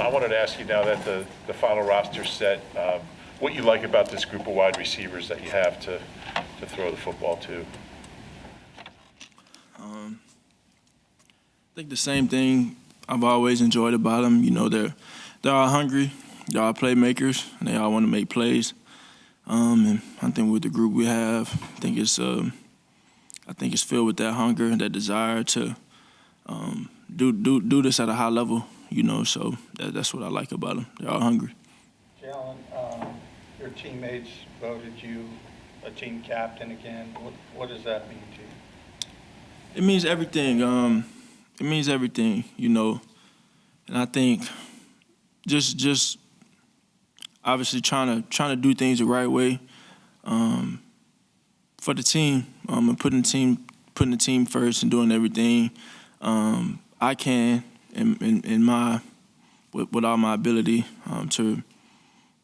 I wanted to ask you now that the final roster's set, what you like about this group of wide receivers that you have to throw the football to? I think the same thing I've always enjoyed about them. You know, they're all hungry, they're all playmakers, and they all want to make plays. And I think with the group we have, I think it's filled with that hunger and that desire to do this at a high level. You know, so that's what I like about them. They're all hungry. Jalen, your teammates voted you a team captain again. What does that mean to you? It means everything. It means everything, you know. And I think just obviously trying to do things the right way for the team, and putting the team first and doing everything I can in my with all my ability to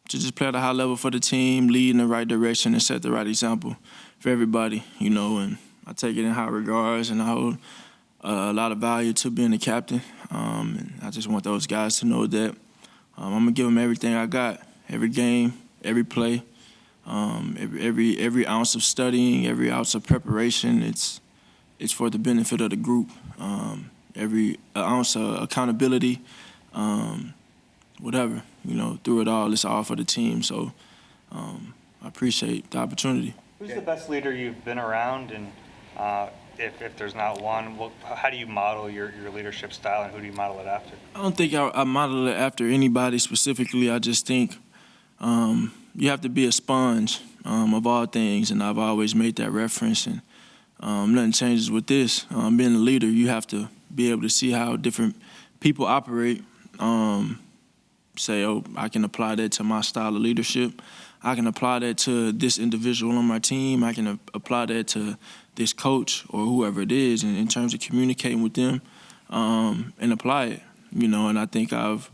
just play at a high level for the team, lead in the right direction, and set the right example for everybody, you know. And I take it in high regards, and I hold a lot of value to being a captain. And I just want those guys to know that I'm gonna give them everything I got, every game, every play, every ounce of studying, every ounce of preparation. It's for the benefit of the group. Every ounce of accountability, whatever, you know, through it all, it's all for the team. So I appreciate the opportunity. Who's the best leader you've been around, and if there's not one, how do you model your leadership style, and who do you model it after? I don't think I model it after anybody specifically. I just think you have to be a sponge of all things, and I've always made that reference, and nothing changes with this. Being a leader, you have to be able to see how different people operate. Say, oh, I can apply that to my style of leadership. I can apply that to this individual on my team. I can apply that to this coach or whoever it is in terms of communicating with them and apply it, you know. And I think I've,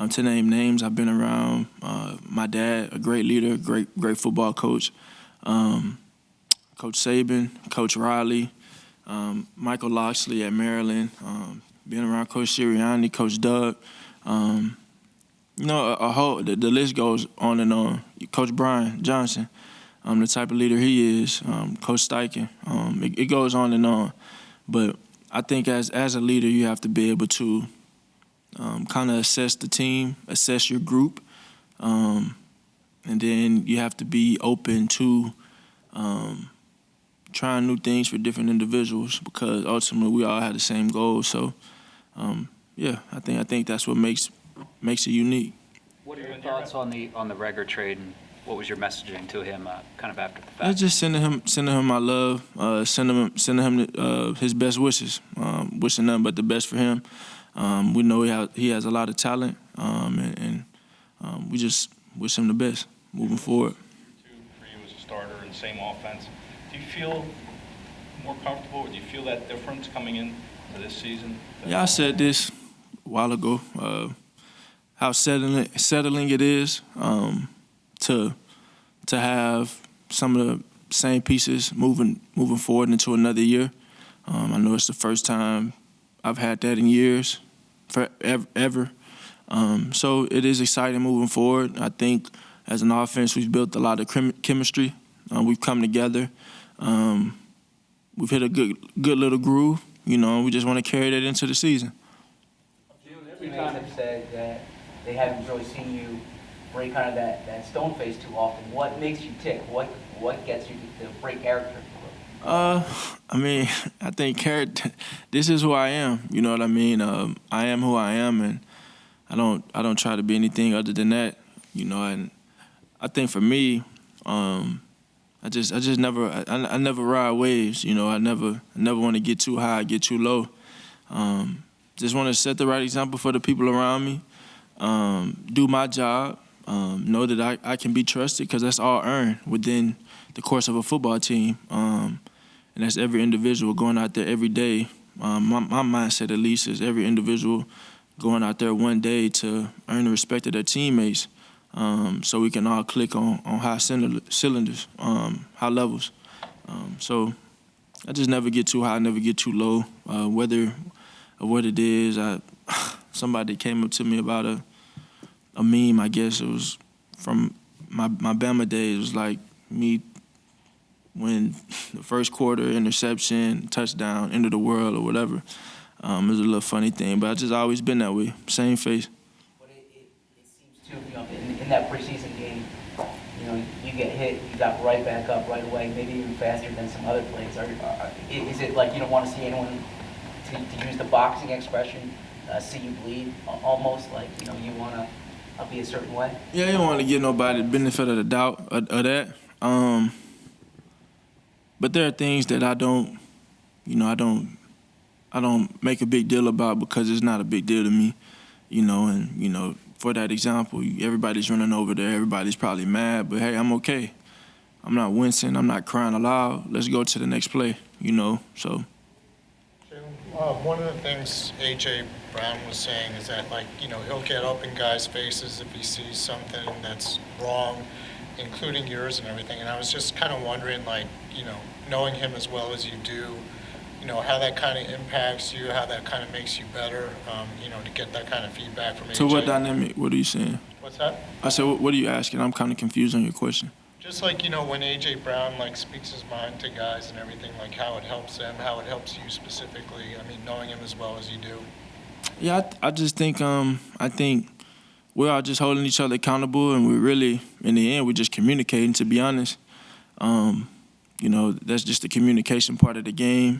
to name names, I've been around my dad, a great leader, great football coach, Coach Saban, Coach Riley, Michael Loxley at Maryland, being around Coach Sirianni, Coach Doug. You know, the list goes on and on. Coach Brian Johnson, the type of leader he is, Coach Steichen. It goes on and on. But I think as a leader, you have to be able to kind of assess the team, assess your group, and then you have to be open to trying new things for different individuals, because ultimately we all have the same goals. So, yeah, I think that's what makes it unique. What are your thoughts on the Reagor trade, and what was your messaging to him kind of after the fact? I just sending him my love, sending him his best wishes, wishing nothing but the best for him. We know he has a lot of talent, and we just wish him the best moving forward. For you as a starter in the same offense, do you feel more comfortable, or do you feel that difference coming into this season? Yeah, I said this a while ago, how settling it is to have some of the same pieces moving forward into another year. I know it's the first time I've had that in years, forever. So it is exciting moving forward. I think as an offense, we've built a lot of chemistry. We've come together. We've hit a good little groove. You know, we just want to carry that into the season. You kind of said that they haven't really seen you break kind of that stone face too often. What makes you tick? What gets you to break character? I mean, I think character. This is who I am. You know what I mean? I am who I am, and I don't try to be anything other than that. You know, and I think for me, I never ride waves. You know, I never want to get too high, get too low. Just want to set the right example for the people around me. Do my job. Know that I can be trusted, because that's all earned within the course of a football team. And that's every individual going out there every day. My mindset, at least, is every individual going out there one day to earn the respect of their teammates, so we can all click on high cylinders, high levels. So I just never get too high, never get too low. Whether what it is, somebody came up to me about a meme, I guess. It was from my Bama days. It was like me when the first quarter, interception, touchdown, end of the world or whatever. It was a little funny thing, but I just always been that way, same face. But it seems too, in that preseason game, you get hit, you got right back up right away, maybe even faster than some other plays. Is it like you don't want to see anyone, to use the boxing expression, see you bleed, almost like, you want to be a certain way? Yeah, you don't want to give nobody the benefit of the doubt of that. But there are things that I don't make a big deal about because it's not a big deal to me, and for that example, everybody's running over there, everybody's probably mad, but hey, I'm okay. I'm not wincing, I'm not crying aloud. Let's go to the next play, so. One of the things A.J. Brown was saying is that, he'll get up in guys' faces if he sees something that's wrong, including yours and everything. And I was just kind of wondering, knowing him as well as you do, how that kind of impacts you, how that kind of makes you better, to get that kind of feedback from A.J. So what dynamic, what are you saying? What's that? I said, what are you asking? I'm kind of confused on your question. Just when A.J. Brown, speaks his mind to guys and everything, how it helps them, how it helps you specifically, knowing him as well as you do. Yeah, I just think, I think we're all just holding each other accountable, and we're really, in the end, we're just communicating, to be honest. That's just the communication part of the game.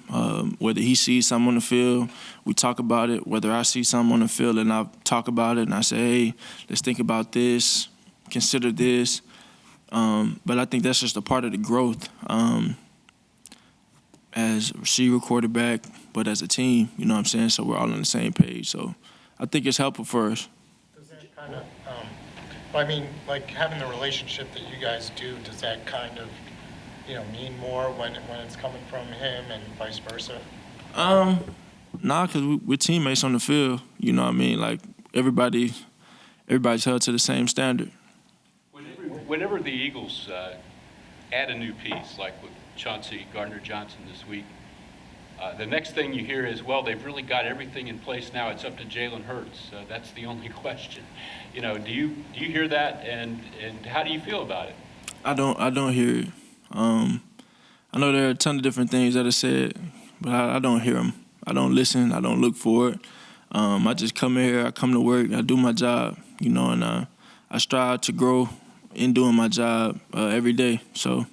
Whether he sees something on the field, we talk about it. Whether I see something on the field and I talk about it and I say, hey, let's think about this, consider this. But I think that's just a part of the growth as a receiver, quarterback, but as a team, you know what I'm saying? So we're all on the same page. So I think it's helpful for us. Does that kind of, having the relationship that you guys do, does that kind of, mean more when it's coming from him and vice versa? Nah, because we're teammates on the field, you know what I mean? Everybody's held to the same standard. Whenever the Eagles add a new piece, like with Chauncey Gardner-Johnson this week, the next thing you hear is, well, they've really got everything in place now. It's up to Jalen Hurts. That's the only question. Do you hear that, and how do you feel about it? I don't hear it. I know there are a ton of different things that are said, but I don't hear them. I don't listen. I don't look for it. I just come here. I come to work. I do my job, and I strive to grow in doing my job every day. So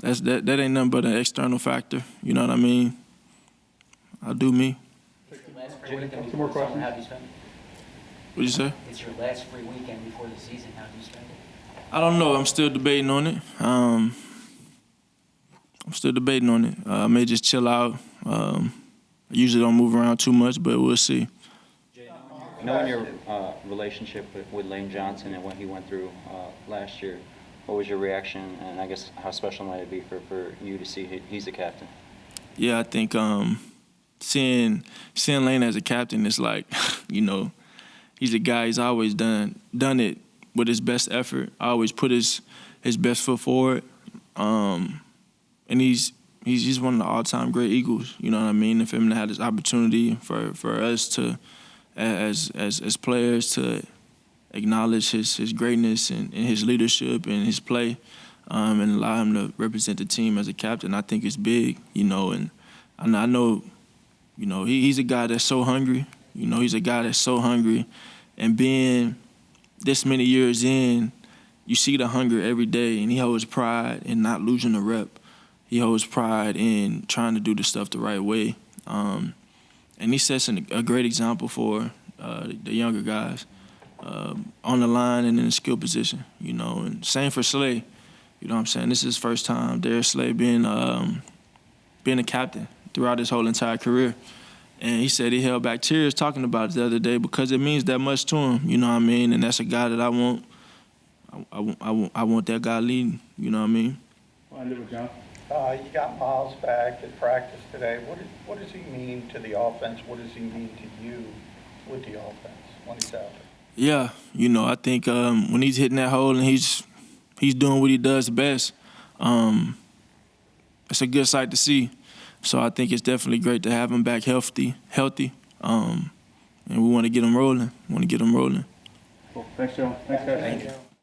that ain't nothing but an external factor. You know what I mean? I do me. Some more questions? How do you spend it? What'd you say? It's your last free weekend before the season. How do you spend it? I don't know. I'm still debating on it. I may just chill out. I usually don't move around too much, but we'll see. Knowing your relationship with Lane Johnson and what he went through last year, what was your reaction, and I guess how special might it be for you to see he's the captain? Yeah, I think seeing Lane as a captain is like, he's a guy. He's always done it with his best effort. I always put his best foot forward. And he's one of the all-time great Eagles. You know what I mean? And for him to have this opportunity for us to, as players, to acknowledge his greatness and his leadership and his play, and allow him to represent the team as a captain, I think it's big. And I know, he's a guy that's so hungry. He's a guy that's so hungry, and being this many years in, you see the hunger every day, and he holds pride in not losing the rep. He holds pride in trying to do the stuff the right way. And he sets a great example for the younger guys on the line and in the skill position, And same for Slay. You know what I'm saying? This is his first time, Darius Slay, being a captain throughout his whole entire career. And he said he held back tears talking about it the other day because it means that much to him, you know what I mean? And that's a guy that I want. I want that guy leading, you know what I mean? You got Miles back at practice today. What does he mean to the offense? What does he mean to you with the offense when he's out there? Yeah, I think when he's hitting that hole and he's doing what he does best, it's a good sight to see. So I think it's definitely great to have him back healthy, and we want to get him rolling. Cool. Thanks, Joe. Thanks, guys. Thank you.